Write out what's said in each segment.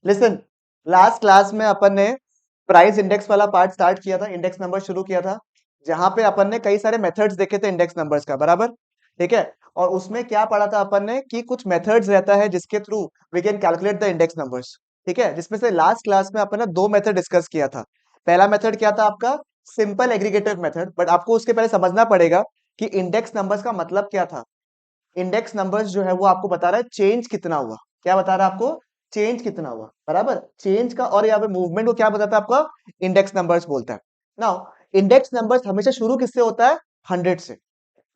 Listen, last class में अपन ने price index वाला पार्ट स्टार्ट किया था, इंडेक्स नंबर शुरू किया था, जहां पे अपन ने कई सारे मेथड्स देखे थे इंडेक्स नंबर्स का, बराबर? ठीक है। और उसमें क्या पढ़ा था अपन ने कि कुछ मेथड्स रहता है जिसके through we can calculate the index numbers. ठीक है, जिसमें से लास्ट क्लास में अपन ने दो मेथड डिस्कस किया था। पहला मेथड क्या था आपका? Simple aggregative method. बट आपको उसके पहले समझना पड़ेगा कि इंडेक्स नंबर्स का मतलब क्या था। इंडेक्स नंबर्स जो है वो आपको बता रहा है चेंज कितना हुआ। क्या बता रहा है आपको? चेंज कितना हुआ, बराबर? चेंज का और यहाँ पे मूवमेंट को क्या बताता है आपका? इंडेक्स नंबर्स बोलता है। नाउ इंडेक्स नंबर्स हमेशा शुरू किससे होता है? 100 से।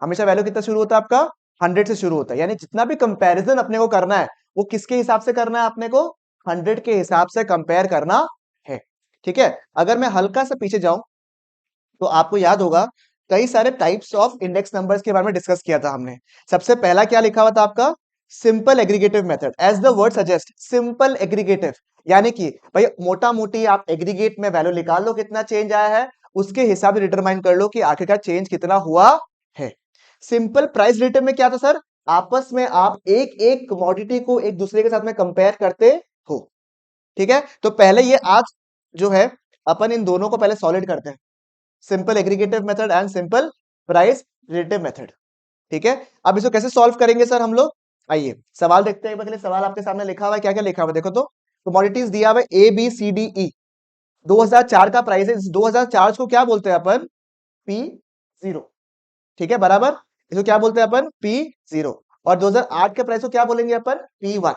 हमेशा वैल्यू कितना शुरू होता है आपका? 100 से शुरू होता है। यानी जितना भी कंपैरिजन अपने को करना है वो किसके हिसाब से करना है अपने को? 100 के हिसाब से कंपेयर करना है। ठीक है। अगर मैं हल्का सा पीछे जाऊं तो आपको याद होगा कई सारे टाइप्स ऑफ इंडेक्स नंबर्स के बारे में डिस्कस किया था हमने। सबसे पहला क्या लिखा हुआ था आपका? Simple aggregative method. As the word suggest, simple aggregative, यानी कि भाई मोटा मोटी आप एग्रीगेट में वैल्यू निकाल लो कितना चेंज आया है, उसके हिसाब से डिटरमाइन कर लो कि आखिरकार चेंज कितना हुआ है। सिंपल प्राइस रिलेटिव में क्या था सर? आपस में आप एक एक कमोडिटी को एक दूसरे के साथ में कंपेयर करते हो। ठीक है, तो पहले ये आज जो है अपन इन दोनों को पहले सॉलिड करते हैं, simple aggregative method and simple price relative method. ठीक है। अब इसको कैसे सॉल्व करेंगे सर हम लोग? आइए सवाल देखते हैं एक बार के लिए। सवाल आपके सामने लिखा हुआ है, क्या क्या लिखा हुआ है देखो तो। कमोडिटीज दिया हुआ है ABCDE, 2004 का प्राइस है। 2004 को क्या बोलते हैं अपन? P0। ठीक है, बराबर। इसको क्या बोलते हैं अपन? P0। और 2008 के प्राइस को क्या बोलेंगे अपन? P1।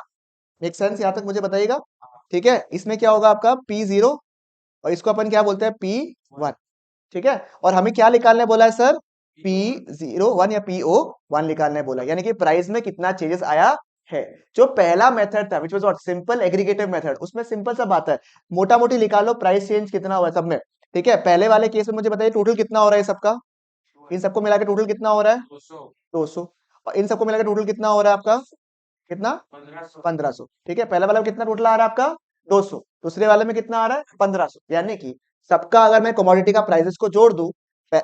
मेक सेंस यहां तक मुझे बताइएगा? ठीक है, इसमें क्या होगा आपका? P0, और इसको अपन क्या बोलते हैं? P1। ठीक है। और हमें क्या निकालने बोला है सर? P01 या PO1 निकालने बोला, यानी कि प्राइस में कितना चेंजेस आया है। जो पहला मेथड था which was what? Simple aggregative method, उसमें सिंपल सा बात है, मोटा मोटी निकालो प्राइस चेंज कितना हुआ है सब में। ठीक है, पहले वाले केस में मुझे बताइए टोटल कितना हो रहा है सबका? इन सबको मिला के टोटल कितना हो रहा है? 200। और इन सबको मिला के टोटल कितना हो रहा है आपका? कितना? 1500। ठीक है, पहले वाला में कितना टोटल आ रहा है आपका? 200। दूसरे वाले में कितना आ रहा है? 1500। यानी कि सबका अगर मैं कमोडिटी का प्राइसेस को जोड़ दूं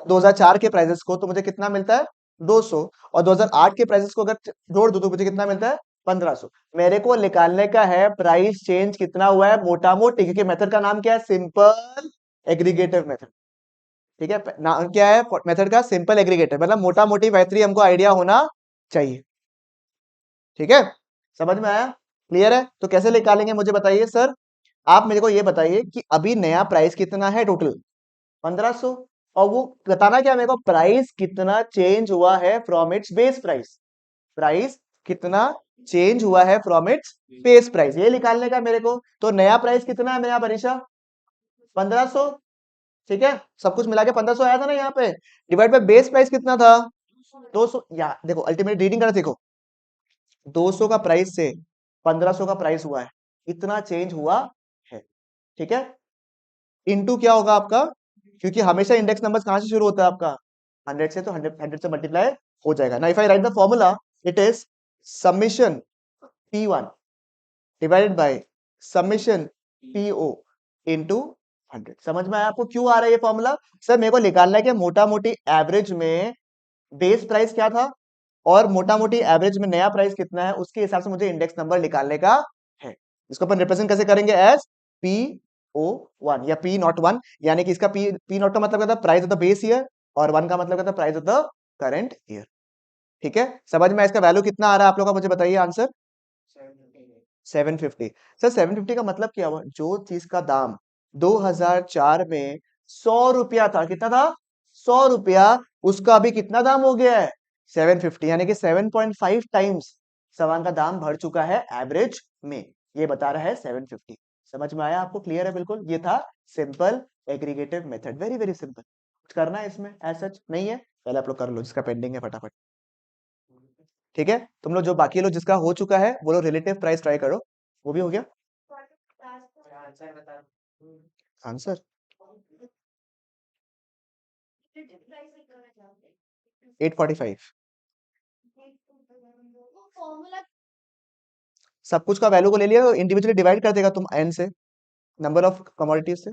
2004 के प्राइसेस को, तो मुझे कितना मिलता है? 200। और 2008 के प्राइसेस को अगर जोड़ दूं तो मुझे कितना मिलता है? 1500। मेरे को निकालने का है प्राइस चेंज कितना हुआ है मोटा मोटी, क्योंकि मेथड का नाम क्या है? Simple aggregative method. ठीक है, नाम क्या है मेथड का? सिंपल एग्रीगेटिव, मतलब मोटा मोटी वैतरी हमको आइडिया होना चाहिए। ठीक है, समझ में आया? क्लियर है? तो कैसे निकालेंगे मुझे बताइए सर। आप मेरे को ये बताइए कि अभी नया प्राइस कितना है टोटल? 1500। और वो बताना क्या मेरे को? प्राइस कितना चेंज हुआ है from its base price. Price कितना चेंज हुआ है फ्रॉम इट्स बेस प्राइस, ये निकालने का मेरे को। तो नया प्राइस कितना है मेरा मनीषा? 1500। ठीक है, सब कुछ मिला के 1500 आया था ना यहाँ पे। डिवाइड बाय बेस प्राइस कितना था? 200। या देखो अल्टीमेट रीडिंग करना देखो, 200 का प्राइस से 1500 का प्राइस हुआ है, इतना चेंज हुआ है। ठीक है, इनटू क्या होगा आपका? क्योंकि हमेशा इंडेक्स नंबर कहां से शुरू होता है आपका? 100 से, तो 100 से मल्टीप्लाई हो जाएगा ना। If I right the formula, it is summation P1 divided by summation PO into 100। समझ में आया आपको क्यों आ रहा है ये फॉर्मूला? सर मेरे को निकालना है कि मोटा मोटी एवरेज में बेस प्राइस क्या था और मोटा मोटी एवरेज में नया प्राइस कितना है, उसके हिसाब से मुझे इंडेक्स नंबर निकालने का है। इसको अपन रिप्रेजेंट कैसे करेंगे? एज P01 या P01, यानी कि इसका P नॉट का मतलब क्या था? Price of the base year, और 1 का मतलब क्या था? Price of the current year. ठीक है, समझ में? इसका वैल्यू कितना आ रहा है आप लोग का? मुझे बताइए आंसर। 750। सर 750 का मतलब क्या हुआ? जो चीज का दाम 2004 में 100 रुपया था, कितना था? 100 रुपया, उसका अभी कितना दाम हो गया है? 750, यानी कि 7.5 टाइम्स सामान का दाम बढ़ चुका है एवरेज में। ये बता रहा है 750। समझ में आया आपको? क्लियर है बिल्कुल? ये था simple aggregative method, very very simple. कुछ करना है इसमें एज सच नहीं है, पहले आप लोग कर लो जिसका पेंडिंग है फटाफट। ठीक है, तुम लोग जो बाकी लोग जिसका हो चुका है वो लोग रिलेटिव प्राइस ट्राई करो। वो भी हो गया आंसर? 845। सब कुछ का वैल्यू को ले लिया, इंडिविजुअली डिवाइड कर देगा तुम एन से, नंबर ऑफ कमोडिटीज से।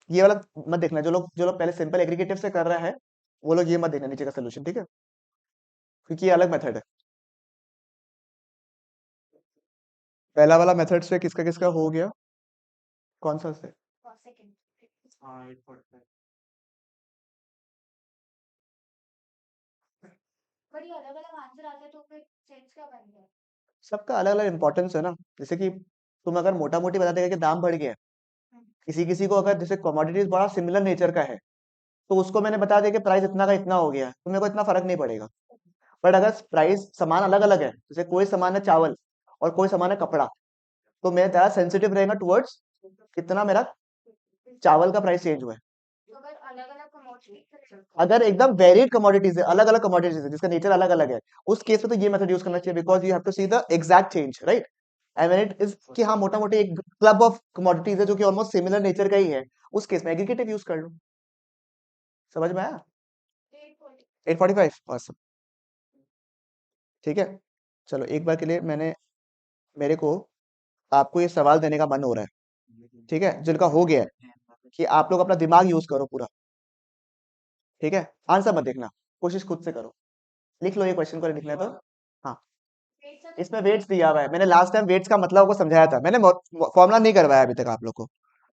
ये वाला मत देखना, जो लोग पहले सिंपल एग्रीगेटिव से कर रहा है वो लोग ये मत देखना नीचे का सोल्यूशन, ठीक है? क्योंकि ये अलग मेथड है। पहला वाला मेथड से किसका किसका हो गया, कौन सा से? सबका अलग अलग इंपॉर्टेंस है ना। जैसे कि तुम अगर मोटा मोटी बता देगा कि दाम बढ़ गया, किसी किसी को अगर जैसे कमोडिटीज बड़ा सिमिलर नेचर का है, तो उसको मैंने बता दिया कि प्राइस इतना का इतना हो गया, तो मेरे को इतना फर्क नहीं पड़ेगा। बट अगर प्राइस सामान अलग अलग है, जैसे कोई सामान है चावल और कोई सामान है कपड़ा, तो मैं ज़्यादा सेंसिटिव रहेगा टुवर्ड्स कितना मेरा चावल का प्राइस चेंज हुआ है। अगर एकदम वेरिड कमोडिटीज है, अलग अलग कमोडिटीज है जिसका नेचर अलग अलग है, उस केस में तो ये मेथड यूज करना चाहिए, because you have to see the exact change, right. And when it is कि हाँ मोटा मोटी एक क्लब ऑफ कमोडिटीज है जो कि ऑलमोस्ट सिमिलर नेचर का ही है, उस केस में एग्रीगेटिव यूज कर लो। समझ में आया? 845 awesome। ठीक है, चलो एक बार के लिए मेरे को आपको ये सवाल देने का मन हो रहा है, ठीक है, जिनका हो गया है, कि आप लोग अपना दिमाग यूज करो पूरा। ठीक है, आंसर मत देखना, कोशिश खुद से करो। लिख लो ये क्वेश्चन को लिखना है तो। हाँ, इसमें वेट्स दिया हुआ है, मैंने लास्ट टाइम वेट्स का मतलब को समझाया था, मैंने फॉर्मुला नहीं करवाया अभी तक आप लोग को।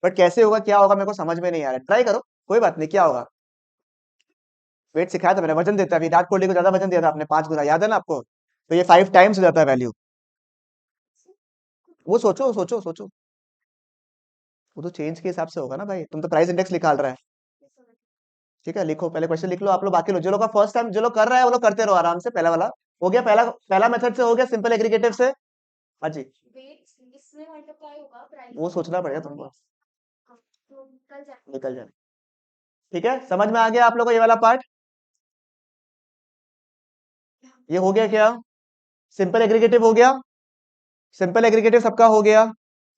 बट कैसे होगा क्या होगा मेरे को समझ में नहीं आ रहा है, ट्राई करो, कोई बात नहीं, क्या होगा। वेट सिखाया था मैंने, वजन देता है, विराट कोहली को ज्यादा वजन दिया था आपने, 5 गुना, याद है ना आपको? तो ये 5 टाइम्स हो जाता है वैल्यू। वो सोचो सोचो सोचो, वो तो चेंज के हिसाब से होगा ना भाई, तुम तो प्राइस इंडेक्स निकाल रहा है। ठीक है, लिखो पहले क्वेश्चन लिख लो आप लोग, बाकी लोग जो लोग का फर्स्ट टाइम जो लोग कर रहा है वो लोग करते रहो आराम से। पहला वाला हो गया, पहला पहला मेथड से हो गया, सिंपल एग्रीगेटिव से। हाँ जी, वो सोचना पड़ेगा तुमको, निकल जाए। ठीक है, समझ में आ गया आप लोगों को ये वाला पार्ट? ये हो गया क्या? सिंपल एग्रीगेटिव हो गया, सिंपल एग्रीगेटिव सबका हो गया।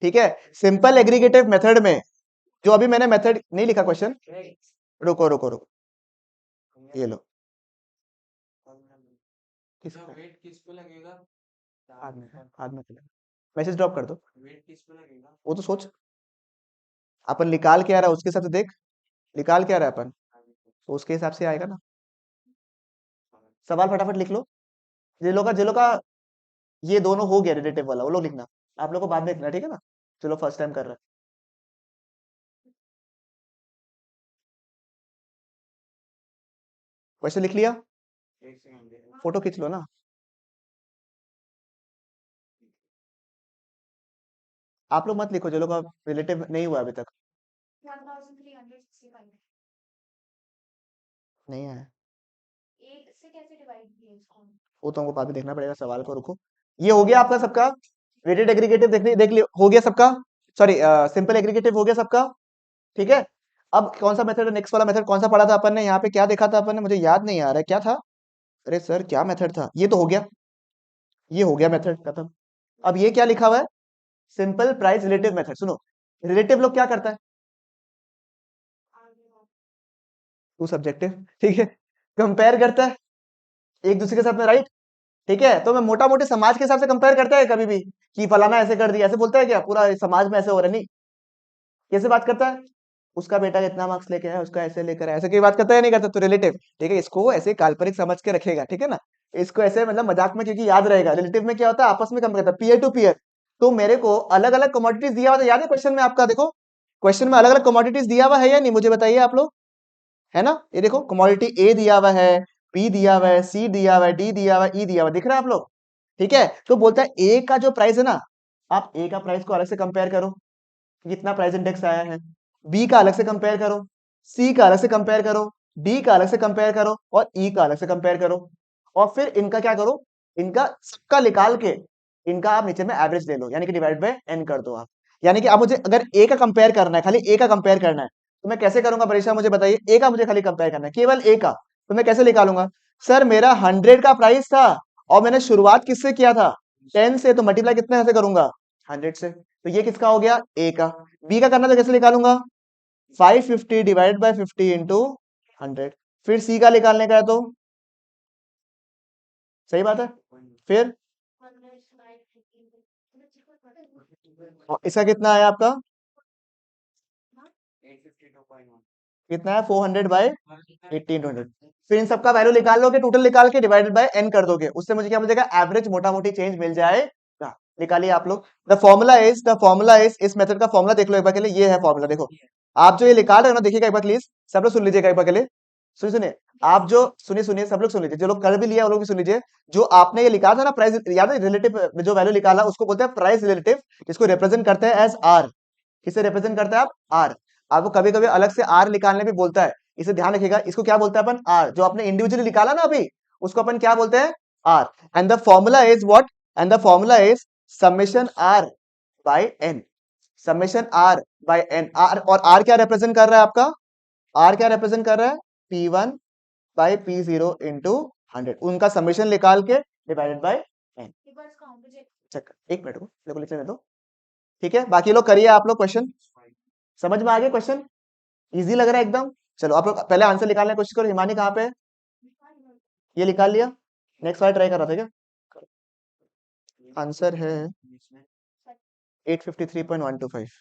ठीक है, सिंपल एग्रीगेटिव मेथड में जो अभी मैंने मेथड नहीं लिखा क्वेश्चन, रुको रुको रुको, ये लो, किस वेट किस पे लगेगा? हाथ में चलेगा, मैसेज ड्रॉप कर दो, वेट किस पे लगेगा वो तो सोच। अपन निकाल के आ रहा है उसके हिसाब से देख, निकाल के आ रहा है अपन, तो उसके हिसाब से आएगा ना। सवाल फटाफट लिख लो, जिन लोग का ये दोनों हो गया रिलेटिव वाला, वो लोग लिखना, आप लोग को बाद में लिखना, ठीक है ना। चलो फर्स्ट टाइम कर रहा है, क्वेश्चन लिख लिया, फोटो खींच लो ना। आप लोग मत लिखो जो लोग का रिलेटिव नहीं हुआ अभी तक, नहीं है, वो तो हमको बाद में देखना पड़ेगा सवाल को, रुको। ये हो गया आपका सबका, वेटेड एग्रीगेटिव देखने देख लियो, हो गया सबका, सॉरी सिंपल एग्रीगेटिव हो गया सबका। ठीक है, अब कौन सा मेथड है, नेक्स्ट वाला मेथड कौन सा पढ़ा था अपन ने, यहाँ पे क्या देखा था अपन ने, मुझे याद नहीं आ रहा है क्या था। अरे सर क्या मेथड था, ये तो हो गया, ये हो गया मेथड खत्म। अब ये क्या लिखा हुआ है, सिंपल प्राइस रिलेटिव मेथड। सुनो, रिलेटिव लोग क्या करता है, टू सब्जेक्टिव, ठीक है, कंपेयर करता है एक दूसरे के साथ में, राइट। ठीक है, तो मैं मोटा मोटी समाज के हिसाब से कंपेयर करता है कभी भी, कि फलाना ऐसे कर दिया, ऐसे बोलता है क्या पूरा समाज में ऐसे हो रहा है, नहीं। कैसे बात करता है, उसका बेटा इतना मार्क्स लेके आया, उसका ऐसे लेकर आया, ऐसे की बात करता है नहीं करता, तो रिलेटिव। ठीक है, इसको ऐसे काल्पनिक समझ के रखेगा, ठीक है ना, इसको ऐसे मतलब मजाक में, क्योंकि याद रहेगा रिलेटिव में क्या होता है, आपस में कम करता है, पीयर टू पीयर। तो मेरे को अलग अलग कमोडिटीज दिया हुआ था, याद है क्वेश्चन में आपका, देखो क्वेश्चन में अलग अलग कमोडिटीज दिया हुआ है या नहीं, मुझे बताइए आप लोग, है ना। ये देखो कमोडिटी ए दिया हुआ है, बी दिया हुआ है, सी दिया हुआ है, डी दिया हुआ है, ई दिया हुआ है, दिख रहा है आप लोग। ठीक है, तो बोलता है ए का जो प्राइस है ना, आप ए का प्राइस को अलग से कंपेयर करो, कितना प्राइस इंडेक्स आया है, बी का अलग से कंपेयर करो, सी का अलग से कंपेयर करो, डी का अलग से कंपेयर करो, और ई का अलग से कंपेयर करो, और फिर इनका क्या करो, इनका सबका निकाल के इनका आप नीचे में एवरेज ले लो, यानी कि डिवाइड बाय एन कर दो आप। यानी कि आप मुझे अगर ए का कंपेयर करना है, खाली ए का कंपेयर करना है, तो मैं कैसे करूंगा परेशान, मुझे बताइए, ए का मुझे खाली कंपेयर करना है, केवल ए का, तो मैं कैसे निकालूंगा। सर मेरा 100 का प्राइस था, और मैंने शुरुआत किससे किया था, 10 से, तो मल्टीप्लाई कितने से करूंगा, 100 से, तो ये किसका हो गया, ए का। बी का करना तो कैसे निकालूंगा, 550 डिवाइड बाय 50 इंटू 100। फिर सी का निकालने का है तो, सही बात है, फिर इसका कितना है आपका, कितना है, 400 बाय 1800। फिर इन सबका वैल्यू निकाल लोगे, टोटल निकाल के डिवाइडेड बाय एन कर दोगे, उससे मुझे क्या मिल जाएगा, एवरेज मोटा मोटी चेंज मिल जाएगा। निकालिए आप लोग। द फॉर्मूला इज इस मेथड का फॉर्मूला देख लो एक बार के लिए, ये है फॉर्मूला देखो। आप जो ये निकाल रहे हो ना, देखिएगा एक बार प्लीज, सब लोग सुन लीजिएगा एक बार के लिए। सुनिए सुनिए, आप जो सुनिए सुनिए सब लोग सुन लीजिए, जो लोग कर भी लिया वो लोग भी सुन लीजिए। जो आपने ये लिखा था ना प्राइस, याद है रिलेटिव जो वैल्यू निकाला उसको बोलते हैं प्राइस रिलेटिव, जिसको रिप्रेजेंट करते हैं एज आर। किसे रिप्रेजेंट करता है आप? आर। आपको कभी कभी अलग से आर निकालने भी बोलता है, इसे ध्यान रखिएगा। इसको क्या बोलते हैं अपन? आर। जो आपने इंडिविजुअली निकाला ना अभी, उसको अपन क्या बोलते हैं? R. And the formula is what? And the formula is summation R by N. Summation R by N. R, और आर क्या रिप्रेजेंट कर रहा है आपका? आर क्या रिप्रेजेंट कर रहा है? P1 by P0 into 100। उनका समेशन निकाल के डिवाइडेड बाय एन। चेक, एक मिनट को मेरे को लिखने दे दो। ठीक है, बाकी लोग करिए आप लोग क्वेश्चन। समझ में आ गया क्वेश्चन? इजी लग रहा है एकदम? चलो आप लोग पहले आंसर निकालने की कोशिश करो। हिमानी कहाँ पे है? ये निकाल लिया? नेक्स्ट वाला ट्राई कर रहा था क्या? आंसर है 853.125।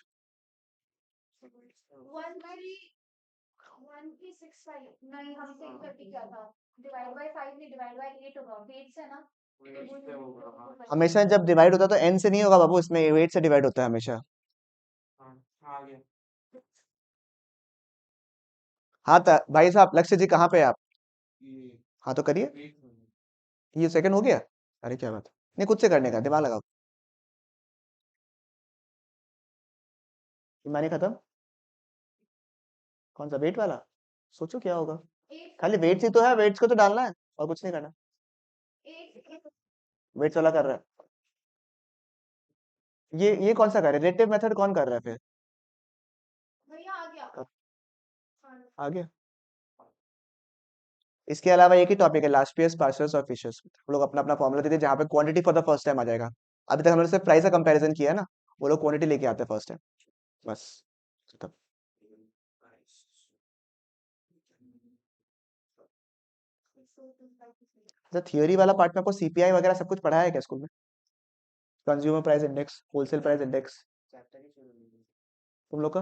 हमेशा जब डिवाइड होता है तो एन से नहीं होगा बाबू, इसमें वेट से डिवाइड होता है हमेशा। हाँ तो भाई साहब लक्ष्य जी कहाँ पे है आप? हाँ तो करिए। ये सेकंड हो गया? अरे क्या बात है। नहीं, खुद से करने का दिमाग लगाओ। ईमानी खत्म? कौन सा वेट वाला? सोचो क्या होगा। खाली वेट्स ही तो है, वेट्स को तो डालना है और कुछ नहीं करना। वेट्स वाला कर रहा है। ये कौन सा कर रहा है? रिलेटिव मेथड कौन कर रहा है फिर? कब? आ गया। इसके अलावा एक ही टॉपिक है, लास्ट पीएस पार्सल्स और फिशर्स। हम लोग अपना अपना फॉर्मूला देते हैं जहाँ पे quantity for the first time आ जाएगा। अभी तक हमने सिर्फ प्राइस का कंपैरिजन किया है ना, वो लोग क्वांटिटी लेके आते हैं फर्स्ट टाइम। बस खत्म। तो थियोरी वाला पार्ट में आपको सीपीआई वगैरह सब कुछ पढ़ाया है क्या स्कूल में? Consumer price index, wholesale price index, तुम लोग का?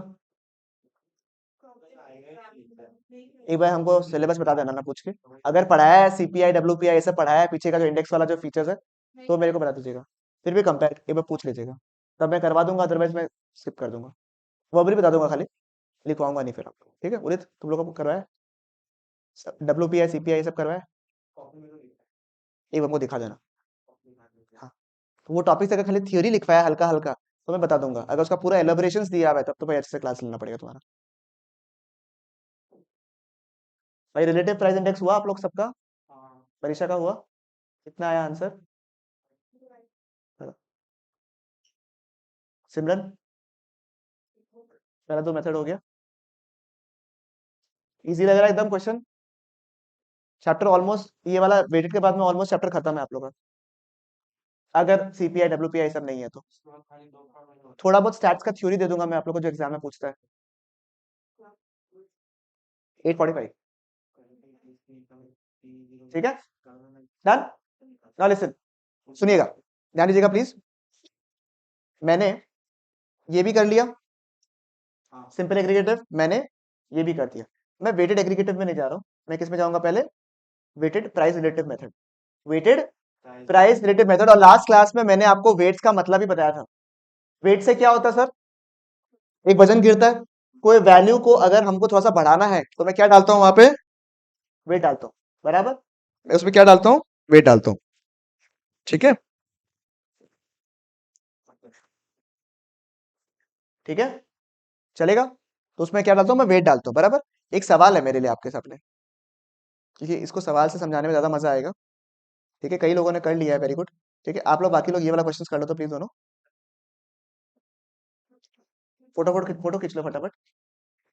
एक बार हमको सिलेबस बता देना ना पूछ के। अगर पढ़ाया है सीपीआई डब्ल्यूपीआई ये सब पढ़ाया है, पीछे का जो इंडेक्स वाला जो फीचर्स है, तो मेरे को बता दीजिएगा। फिर भी कंपेयर एक बार पूछ लीजिएगा, तब मैं करवा दूंगा, अदरवाइज मैं स्किप कर दूंगा। वो भी बता दूंगा खाली, लिखवाऊंगा नहीं फिर आपको। ठीक है उदित, तुम लोगों को करवाया? डब्ल्यूपीआई सीपीआई ये सब करवाया? एक बार हमको दिखा देना। हाँ, तो वो टॉपिक अगर खाली थियोरी लिखवाया हल्का हल्का तो मैं बता दूंगा। अगर उसका पूरा एलोबरेशन दिया हुआ है तब तो भाई अच्छे से क्लास लेना पड़ेगा तुम्हारा। भाई रिलेटिव प्राइस इंडेक्स हुआ आप लोग सबका? परीक्षा का हुआ? कितना आया आंसर? सिमरन, पहला तो मेथड हो गया। इजी लग रहा है एकदम क्वेश्चन? चैप्टर ऑलमोस्ट, ये वाला वेटेड के बाद में ऑलमोस्ट चैप्टर खत्म है आप लोगों का, अगर सीपीआई डब्ल्यूपीआई सब नहीं है तो। थोड़ा बहुत स्टैट्स का थ्योरी दे दूंगा मैं आप लोगों को जो एग्जाम में पूछता है। 845। ठीक है, डन। नाउ लिसन, सुनिएगा, ध्यान दीजिएगा प्लीज। मैंने ये भी कर लिया सिंपल एग्रीगेटिव, मैंने ये भी कर दिया। मैं वेटेड एग्रीगेटिव में नहीं जा रहा हूँ, मैं किस में जाऊंगा पहले? Weighted price relative method. Weighted price relative method. और लास्ट क्लास में मैंने आपको वेट्स का मतलब ही बताया था। वेट से क्या होता है सर? एक वजन गिरता है, कोई वैल्यू को अगर हमको थोड़ा सा बढ़ाना है तो मैं क्या डालता हूँ वहां पे? वेट डालता हूँ, बराबर। मैं उसमें क्या डालता हूँ? वेट डालता हूँ। ठीक है, ठीक है, चलेगा। तो उसमें क्या डालता हूँ? मैं वेट डालता हूँ, बराबर। एक सवाल है मेरे लिए आपके सामने, क्योंकि इसको सवाल से समझाने में ज्यादा मजा आएगा। ठीक है, कई लोगों ने कर लिया है, वेरी गुड। ठीक है, आप लोग बाकी लोग ये वाला क्वेश्चन कर लो तो प्लीज दोनों। फोटो खींच लो फटाफट,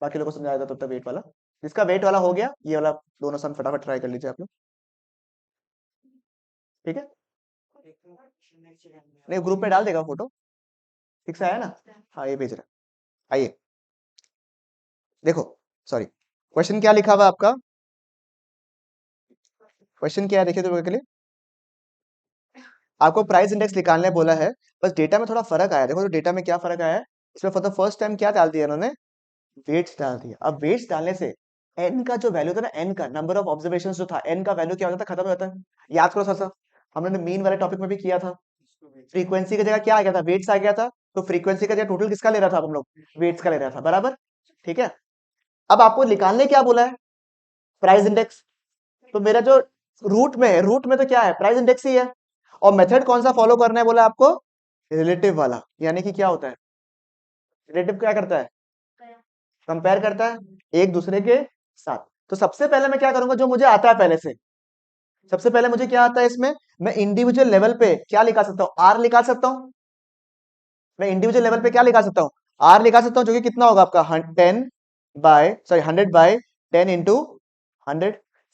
बाकी लोगों को समझाया था तब तक वेट वाला। जिसका वेट वाला हो गया, ये वाला दोनों सम फटाफट ट्राई कर लीजिए आप लोग। ठीक है, नहीं ग्रुप में डाल देगा फोटो, ठीक से आया ना? हाँ ये भेज रहा है, आइए देखो। सॉरी, क्वेश्चन क्या लिखा हुआ है आपका? क्वेश्चन क्या है देखिए तो के लिए, आपको प्राइस इंडेक्स निकालने बोला है। बस डेटा में थोड़ा फर्क आया, देखो तो डेटा में क्या फर्क आया है। इसमें फॉर द फर्स्ट टाइम क्या डाल दिया इन्होंने? वेट्स डाल दिया। अब वेट्स डालने से एन का जो वैल्यू था ना, एन का नंबर ऑफ ऑब्जर्वेशन जो था, एन का वैल्यू क्या हो जाता है? खत्म हो जाता है। याद करो सर, हमने मीन वाले टॉपिक में भी किया था। फ्रीक्वेंसी की जगह क्या आ गया था, वेट्स आ गया था, तो फ्रीक्वेंसी का जगह टोटल किसका ले रहा था अब हम लोग, वेट्स का ले रहा था, बराबर। ठीक है, अब आपको निकालने क्या बोला है, प्राइस इंडेक्स। तो मेरा जो रूट में है, रूट में तो क्या है, प्राइस इंडेक्स ही है। और मेथड कौन सा फॉलो करना है बोला आपको, रिलेटिव वाला, यानी कि क्या होता है, रिलेटिव क्या करता है, कंपेयर करता है एक दूसरे के साथ। तो सबसे पहले मैं क्या करूंगा, जो मुझे आता है पहले से, सबसे पहले मुझे क्या आता है इसमें, मैं इंडिविजुअल लेवल पे क्या लिखा सकता हूँ, आर लिखा सकता हूँ। मैं इंडिविजुअल लेवल पे क्या लिखा सकता हूँ, आर लिखा सकता हूँ, जो कि कितना होगा आपका 100 बाय 50।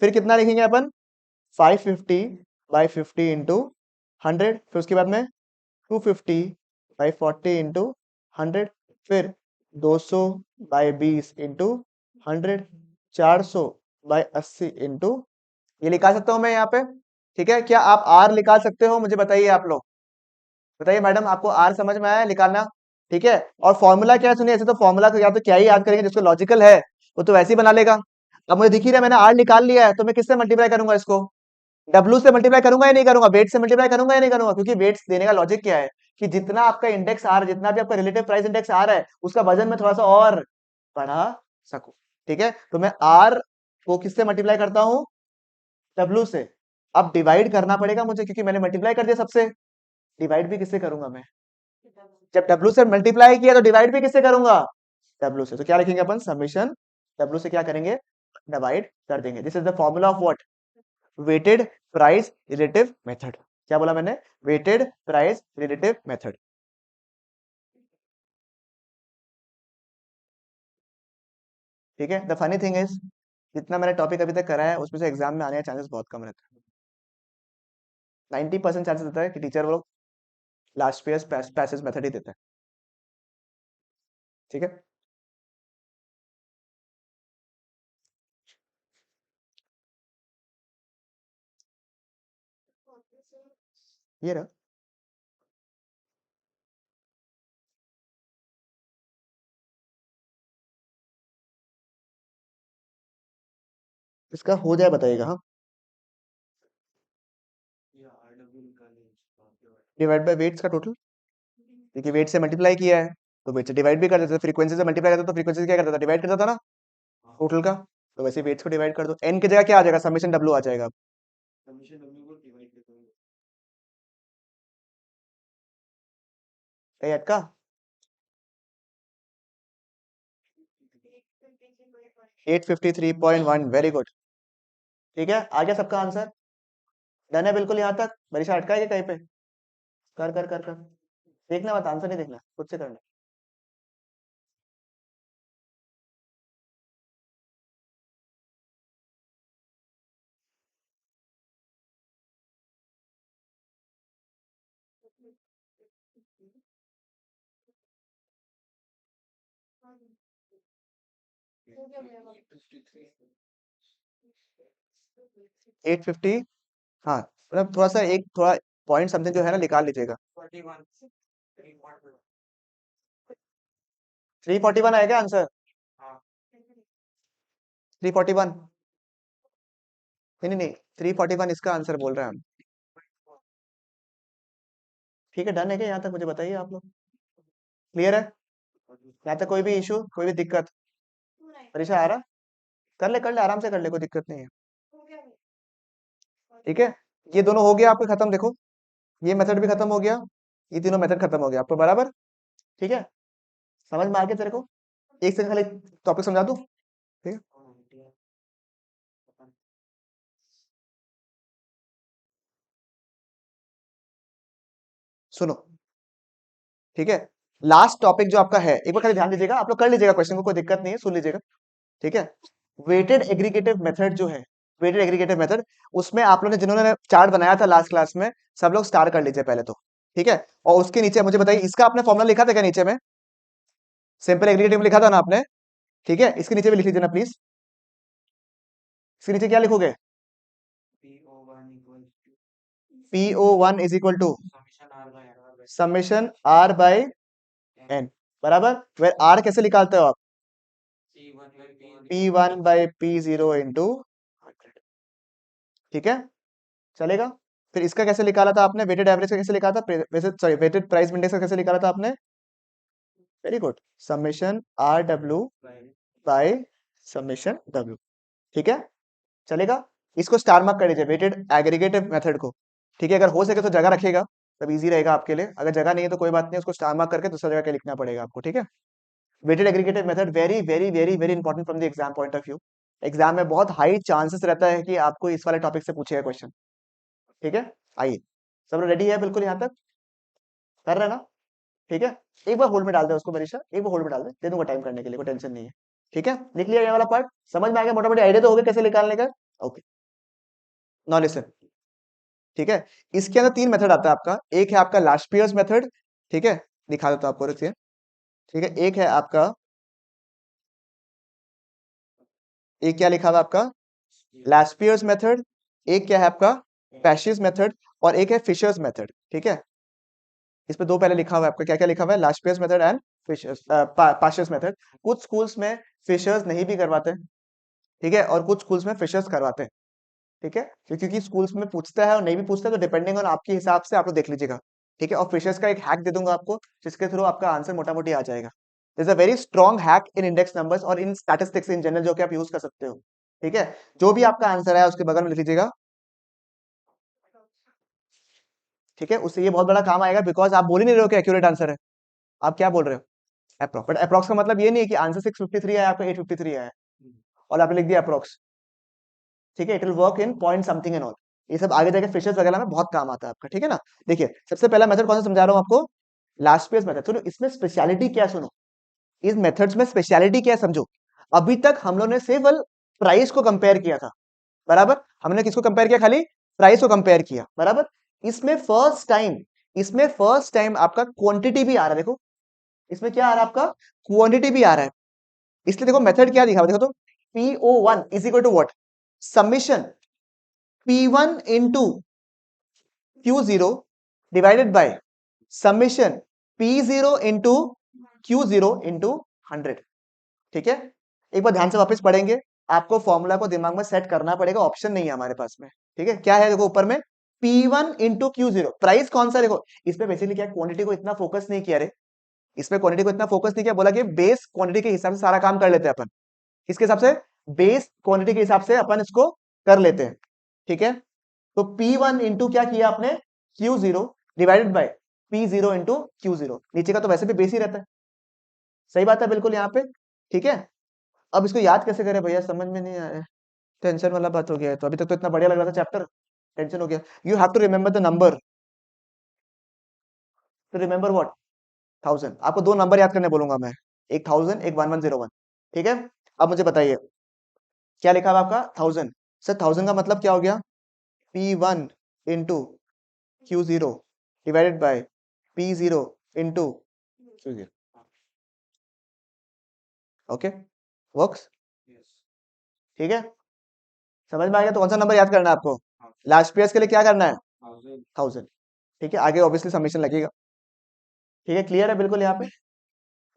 फिर कितना लिखेंगे अपन, 550/50 × 100। फिर उसके बाद में 250/40 × 100। फिर 200/20 × 100। 400/80 ये लिखा सकता हूं मैं यहाँ पे। ठीक है, क्या आप आर निकाल सकते हो, मुझे बताइए आप लोग, बताइए मैडम, आपको आर समझ में आया है निकालना। ठीक है, और फॉर्मूला क्या है, सुनिए, ऐसे तो फॉर्मूला को या तो क्या ही याद करेंगे, जिसको लॉजिकल है वो तो वैसे ही बना लेगा। अब मुझे दिख ही रहा है मैंने आर निकाल लिया है, तो मैं किससे मल्टीप्लाई करूंगा इसको, डब्ल्यू से मल्टीप्लाई करूंगा या नहीं करूंगा, वेट से मल्टीप्लाई करूंगा या नहीं करूंगा, क्योंकि वेट्स देने का लॉजिक क्या है कि जितना आपका इंडेक्स आ रहा है, जितना भी आपका रिलेटिव प्राइस इंडेक्स आ रहा है, उसका वजन में थोड़ा सा और बढ़ा सकूं। ठीक है, तो मैं आर को किससे मल्टीप्लाई करता हूं, डब्ल्यू से। अब डिवाइड करना पड़ेगा मुझे, क्योंकि मैंने मल्टीप्लाई कर दिया सबसे, डिवाइड भी किससे करूंगा मैं, जब डब्ल्यू से मल्टीप्लाई किया तो डिवाइड भी किससे करूंगा, डब्ल्यू से। तो क्या लिखेंगे अपन, समीशन डब्ल्यू से क्या करेंगे, डिवाइड कर देंगे। This is the formula of what, weighted price relative method. क्या बोला मैंने, वेटेड प्राइस रिलेटिव मेथड। ठीक है, द फनी थिंग इज, जितना मैंने टॉपिक अभी तक करा है उसमें से एग्जाम में आने के चांसेस बहुत कम रहते हैं। 90% चांसेस होता है कि टीचर वो लोग लास्ट पेज पैसेज मेथड ही देते हैं। ठीक है, ये रहा, इसका हो जाए बताइएगा, हाँ। डिवाइड बाय वेट्स का टोटल, क्योंकि वेट से मल्टीप्लाई किया है तो वेट से डिवाइड भी कर देते, फ्रीक्वेंसी से मल्टीप्लाई करते तो फ्रीक्वेंसी से क्या करता था, डिवाइड करता था ना, टोटल का। तो वैसे वेट्स को डिवाइड कर दो, एन की जगह क्या आ जाएगा, समीशन डब्ल्यू आ जाएगा। सही अटका, 853.1, वेरी गुड। ठीक है, आ गया सबका आंसर, डन है बिल्कुल यहाँ तक, परीक्षा अटका है क्या कहीं पे, कर कर कर कर, देखना मत, आंसर नहीं देखना, खुद से करना। 850, हाँ, मतलब थोड़ा सा एक थोड़ा पॉइंट समथिंग जो है ना निकाल लीजिएगा। 341 आएगा आंसर, 341, नहीं नहीं नहीं, 341 इसका आंसर बोल रहे हैं हम। ठीक है, डन है क्या यहाँ तक, मुझे बताइए आप लोग, क्लियर है यहाँ तक, कोई भी इशू, कोई भी दिक्कत, परीक्षा आ रहा, कर ले आराम से कर ले, कोई दिक्कत नहीं है। ठीक है, ये दोनों हो गया आपके खत्म, देखो ये मेथड भी खत्म हो गया, ये तीनों मेथड खत्म हो गया आपको, बराबर। ठीक है, समझ में आ गया तेरे को, एक सेकंड खाली टॉपिक समझा दूं। ठीक है, सुनो, ठीक है, लास्ट टॉपिक जो आपका है, एक बार खाली ध्यान दीजिएगा, आप लोग कर लीजिएगा क्वेश्चन को, कोई दिक्कत नहीं है, सुन लीजिएगा। ठीक है, वेटेड एग्रीगेटिव मेथड जो है, वेटेड एग्रीगेटिव मेथड, उसमें आप लोगों ने जिन्होंने चार्ट बनाया था लास्ट क्लास में, सब लोग स्टार कर लीजिए पहले तो। ठीक है, और उसके नीचे मुझे बताइए, इसका आपने फॉर्मूला लिखा था क्या नीचे में, सिंपल एग्रीगेटिव लिखा था ना आपने। ठीक है, इसके नीचे भी लिख लीजिए ना प्लीज, इसके नीचे क्या लिखोगे, PO1 is equal to summation R by N, बराबर। वेर R कैसे निकालते हो आप, P1/P0 इंटू 100। ठीक है, चलेगा। फिर इसका कैसे निकाला था आपने, वेटेड एवरेज का कैसे लिखा था, वैसे सॉरी वेटेड प्राइस इंडेक्स का कैसे निकाला था आपने, very good, summation R W by summation W, ठीक है, चलेगा। इसको स्टार मार्क कर लीजिए वेटेड एग्रीगेटिव मेथड को, ठीक है, अगर हो सके तो जगह रखिएगा, तब इजी रहेगा आपके लिए, अगर जगह नहीं है तो कोई बात नहीं, उसको स्टार मार्क करके दूसरा जगह के लिखना पड़ेगा आपको, ठीक है। Weighted aggregative method very very very very important from the exam point of view, exam में बहुत हाई चांसेस रहता है कि आपको इस वाले टॉपिक से पूछेगा क्वेश्चन, ठीक है। आइए, सब रेडी है बिल्कुल, यहाँ तक कर रहे हैं ना, ठीक है। एक बार होल्ड में डाल दे उसको मनीषा, एक बार होल्ड में डाल दे दूंगा टाइम करने के लिए, कोई टेंशन नहीं है, ठीक है। लिख लिया ये वाला पार्ट, समझ में आ गया, मोटा मोटी आइडिया तो हो गया कैसे निकालने का, ओके। नाउ लिसन, ठीक है, इसके अंदर तीन मेथड आता है आपका, एक है आपका लास्ट पियर्स मेथड, ठीक है, दिखा देता हूं आपको, रुकिए, ठीक है, एक है आपका, एक क्या लिखा हुआ है आपका लास्ट पियर्स मेथड, एक क्या है आपका पैशियस मेथड, और एक है फिशर्स मेथड, ठीक है। इस पे दो पहले लिखा हुआ है आपका, क्या क्या लिखा हुआ है, Laspeyres method and Fisher's Paasche's method. कुछ स्कूल्स में फिशर्स नहीं भी करवाते, ठीक है, और कुछ स्कूल्स में फिशर्स करवाते हैं, ठीक है, क्योंकि स्कूल्स में पूछता है और नहीं भी पूछता है, तो डिपेंडिंग ऑन आपके हिसाब से आप लोग देख लीजिएगा, ठीक है। और फिशर्स का एक हैक दे दूंगा आपको, जिसके थ्रू आपका आंसर मोटा मोटी आ जाएगा। This a very strong hack in index numbers और इन स्टैटिस्टिक्स इन जनरल, जो कि आप यूज कर सकते हो, ठीक है। जो भी आपका आंसर है उसके बगल में लिख लीजिएगा, ठीक है, उससे ये बहुत बड़ा काम आएगा, बिकॉज आप बोल ही नहीं रहे हो कि एक्यूरेट आंसर है, आप क्या बोल रहे हो, अप्रोक्स, बट अप्रोक्स का मतलब ये नहीं है कि आंसर 653 आया, आपका 853 आया है, और आपने लिख दिया अप्रोक्स, ठीक है, it will work in point something and all, ये सब आगे जाके फिशर्स वगैरह में बहुत काम आता है आपका, ठीक है ना। देखिए, सबसे पहला मेथड कौन सा समझा रहा हूं आपको, लास्ट पेज मेथड। सुनो इसमें स्पेशलिटी क्या, सुनो इस मेथड्स में स्पेशलिटी क्या है समझो। अभी तक हम लोग ने सिर्फ प्राइस को कंपेयर किया था, बराबर, हमने किसको कंपेयर किया, खाली प्राइस को कंपेयर किया, बराबर। इसमें फर्स्ट टाइम, इसमें फर्स्ट टाइम आपका क्वांटिटी भी आ रहा है, देखो इसमें क्या आ रहा है आपका, क्वांटिटी भी आ रहा है। इसलिए देखो मेथड क्या दिखा, देखो तो PO1 is equal to what, summation P1 into Q0 divided by summation P0 into Q0 into 100, ठीक है। एक बार ध्यान से वापस पढ़ेंगे, आपको फॉर्मूला को दिमाग में सेट करना पड़ेगा, ऑप्शन नहीं है हमारे पास में, ठीक है। क्या है देखो ऊपर में P1 इंटू Q0, प्राइस कौन सा, देखो इसमें बेसिकली क्या क्वांटिटी को इतना फोकस नहीं किया रे, इसमें क्वांटिटी को इतना फोकस नहीं किया, बोला कि बेस क्वांटिटी के हिसाब से सारा काम कर लेते हैं अपन, किसके हिसाब से, बेस क्वांटिटी के हिसाब से अपन इसको कर लेते हैं, ठीक है। तो P1 इंटू क्या किया आपने, Q0 divided bye P0 into Q0, नीचे का तो वैसे भी बेस ही रहता है, सही बात है बिल्कुल यहाँ पे, ठीक है। अब इसको याद कैसे करें भैया, समझ में नहीं आया, टेंशन वाला बात हो गया है, तो अभी तक तो इतना बढ़िया लग रहा था चैप्टर, टेंशन हो गया। You have to remember the number, to remember what, 1000, आपको दो नंबर याद करने बोलूंगा मैं, एक 1000, एक 1101, ठीक है। अब मुझे बताइए क्या लिखा हुआ आपका 1000, सर 1000 का मतलब क्या हो गया, P1 into Q0 divided bye P0 into Q0, okay, works, ठीक है, समझ में आ गया। तो कौन सा नंबर याद करना है आपको, लास्ट पेज के लिए क्या करना है 1000, ठीक है, आगे ऑब्वियसली समीशन लगेगा, ठीक है, क्लियर है बिल्कुल यहाँ पे।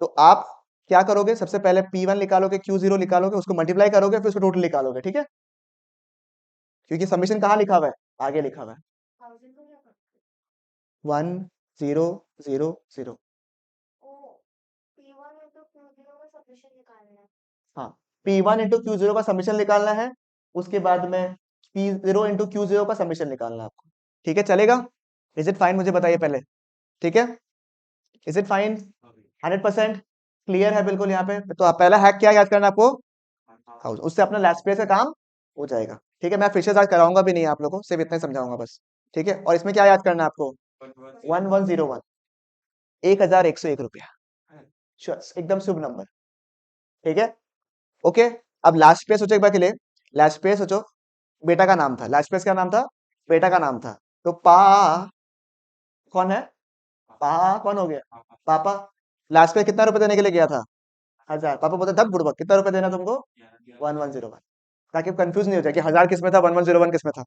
तो आप क्या करोगे, सबसे पहले P1 निकालोगे, Q0 निकालोगे, उसको मल्टीप्लाई करोगे, फिर उसको टोटल निकालोगे, ठीक है, क्योंकि समीशन कहाँ लिखा हुआ है, आगे लिखा हुआ है 1000, हाँ, P1 इंटू Q0 का समीशन निकालना है, उसके बाद में P0 इंटू Q0 का समीशन निकालना है आपको, ठीक है, चलेगा। इज इट फाइन, मुझे बताइए पहले, ठीक है, इज इट फाइन, 100% क्लियर है बिल्कुल यहाँ पे। तो आप पहला हैक क्या याद करना है आपको, हाउस, उससे अपना लास्ट पेज का काम हो जाएगा, ठीक है। मैं फिर से आज कराऊंगा भी नहीं आप लोगों को, सिर्फ इतना ही समझाऊंगा बस, ठीक है। और इसमें क्या याद करना है आपको, 1101, 1101 रुपया, श्योर, एकदम शुभ नंबर, ठीक है, ओके। अब लास्ट पे सोचो एक बार के लिए, लास्ट पे सोचो, बेटा का नाम था, लास्ट पे क्या नाम था, बेटा का नाम था, तो पा कौन है, पा कौन हो गया, पापा, लास्ट पे कितना रुपए देने के लिए गया था, 1000, पापा बोलते धक बुड़बक कितना रुपए देना तुमको, 1101, ताकि कंफ्यूज नहीं हो जाए कि 1000 किस में था, 1101 किस में था,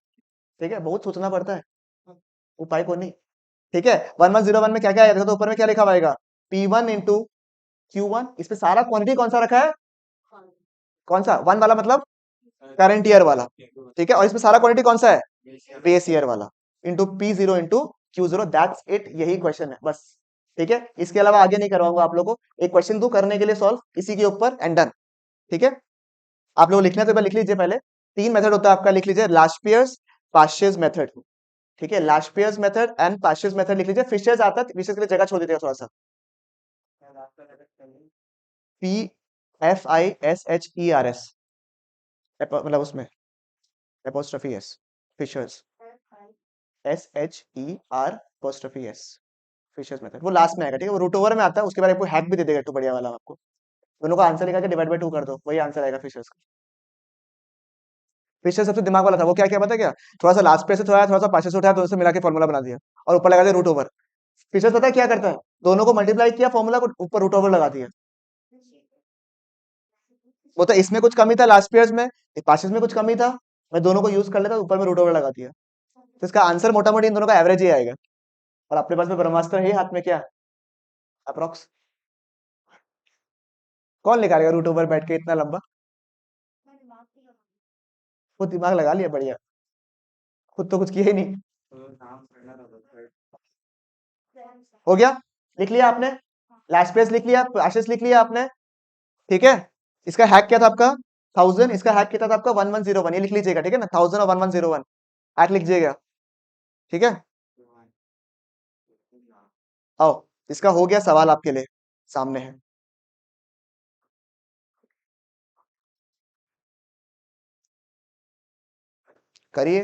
ठीक है, बहुत सोचना पड़ता है, उपाय को नहीं, ठीक है। 1101 में क्या क्या आएगा, तो ऊपर में क्या लिखा हुआ, P1 इंटू Q1, इस पे सारा क्वांटिटी कौन सा रखा है, कौन सा, वन वाला मतलब करंट ईयर वाला, ठीक है, और इसमें सारा क्वांटिटी कौन सा है, बेस ईयर वाला, into P zero into Q zero, that's it, यही क्वेश्चन है बस। ठीक है, इसके अलावा आगे नहीं करवाऊंगा आप लोगों को। एक क्वेश्चन दू करने के लिए सॉल्व इसी के ऊपर एंड डन। ठीक है, आप लोग लिखना तो एक बार लिख लीजिए पहले। तीन मेथड होता है आपका, लिख लीजिए लाशपियर्स, पास्चर्स मेथड। ठीक है, लाशपियर्स मेथड एंड पास्चर्स मेथड लिख लीजिए। फिशर्स आता है, फिशर्स के लिए जगह छोड़ दीजिएगा थोड़ा सा। P F I S H E R S, मतलब उसमें apostrophe S, Fisher's, S H E R apostrophe S, Fisher's method. वो लास्ट में आएगा, ठीक है, वो रूट ओवर में आता है, उसके बाद आपको हैक भी दे देगा तो बढ़िया वाला आपको। दोनों का आंसर निकाल के डिवाइड बाय टू कर दो, वही आंसर आएगा फिशर्स का। फिशर सबसे दिमाग वाला था, वो क्या क्या पता है क्या, थोड़ा सा लास्ट पे से थोड़ा थोड़ा सा पास से उठाया, तो उससे मिला के फॉर्मूला बना दिया और ऊपर लगा दिया रूट ओवर। फिशर पता है क्या करता है, दोनों को मल्टीप्लाई किया, फॉर्मूला को ऊपर रूट ओवर लगा दिया। वो तो इसमें कुछ कमी था लास्ट पेयर्स में, पासिस में कुछ कमी था, मैं दोनों को यूज कर लेता, ऊपर में रूट ओवर लगा दिया। तो इसका आंसर मोटा मोटी इन दोनों का एवरेज ही आएगा। और अपने पास में ब्रह्मास्त्र है हाथ में, क्या अप्रोक्स, कौन निकालेगा रूट ओवर बैठ के इतना लंबा। वो दिमाग लगा लिया बढ़िया, खुद तो कुछ किया ही नहीं। हो गया, लिख लिया आपने, लास्ट पेज लिख लिया, आशीष लिख लिया आपने। ठीक है, इसका हैक क्या था आपका 1000, इसका हैक क्या था आपका 1101, ये लिख लीजिएगा, ठीक है ना, 1000 और 1101 हैक लिख लीजिएगा। ठीक है, आओ, इसका हो गया सवाल आपके लिए सामने है। करिए।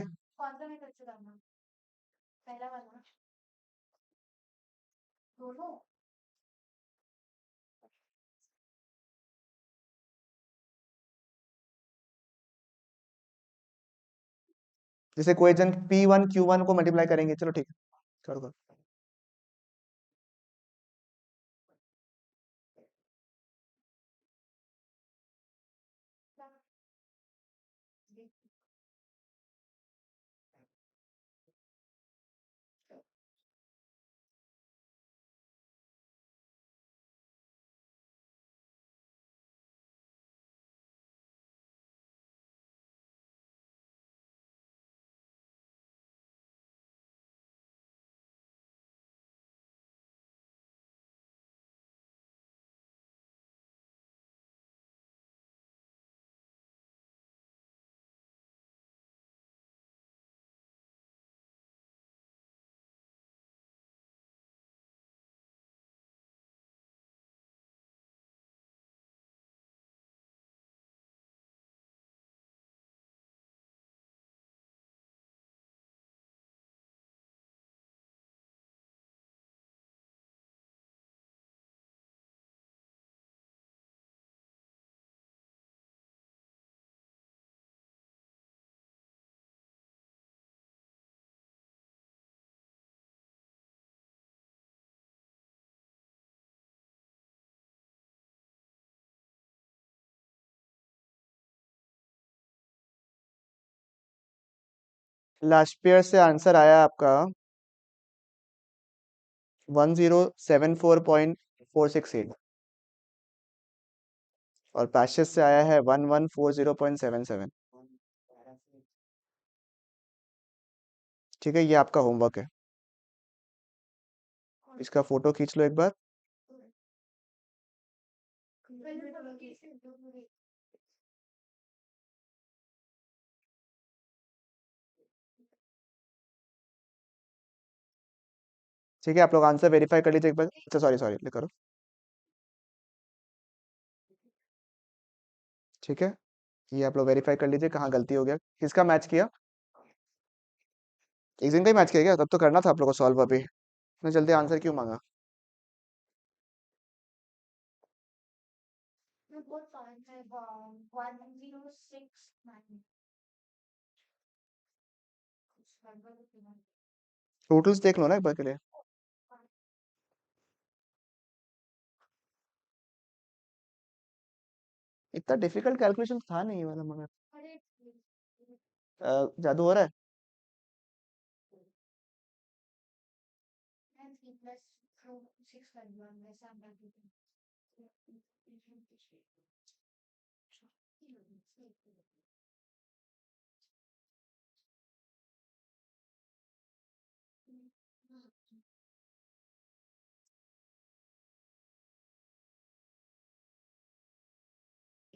जैसे कोई जन P1 Q1 को मल्टीप्लाई करेंगे, चलो ठीक है, करो करो। लास्ट पेयर से आंसर आया आपका 1074.468, और पैशेस से आया है 1140.77। ठीक है, ये आपका होमवर्क है, इसका फोटो खींच लो एक बार। ठीक है, आप लोग आंसर वेरीफाई कर लीजिए एक बार। अच्छा सॉरी सॉरी, करो। ठीक है, ये आप लोग वेरीफाई कर लीजिए कहाँ गलती हो गया, किसका मैच किया, एक दिन का ही मैच किया गया, तब तो करना था आप लोग को सॉल्व अभी, इतना जल्दी आंसर क्यों मांगा। टोटल्स देख लो ना एक बार के लिए। इतना डिफिकल्ट कैलकुलेशन था नहीं ये वाला, मगर जादू हो रहा है।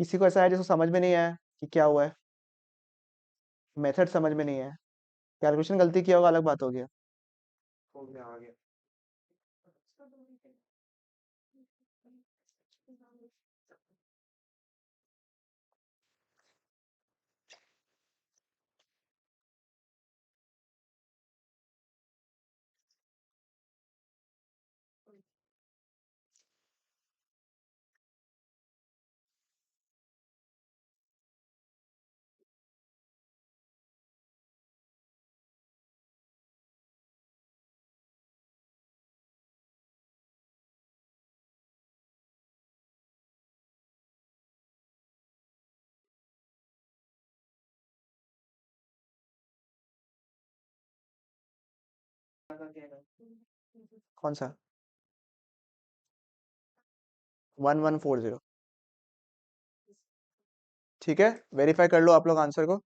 किसी को ऐसा है जिसको समझ में नहीं आया कि क्या हुआ है, मेथड समझ में नहीं है, कैलकुलेशन गलती किया होगा, अलग बात हो गया। हो गया आ गया। कौन सा? 1140। ठीक है, वेरीफाई कर लो आप लोग आंसर को।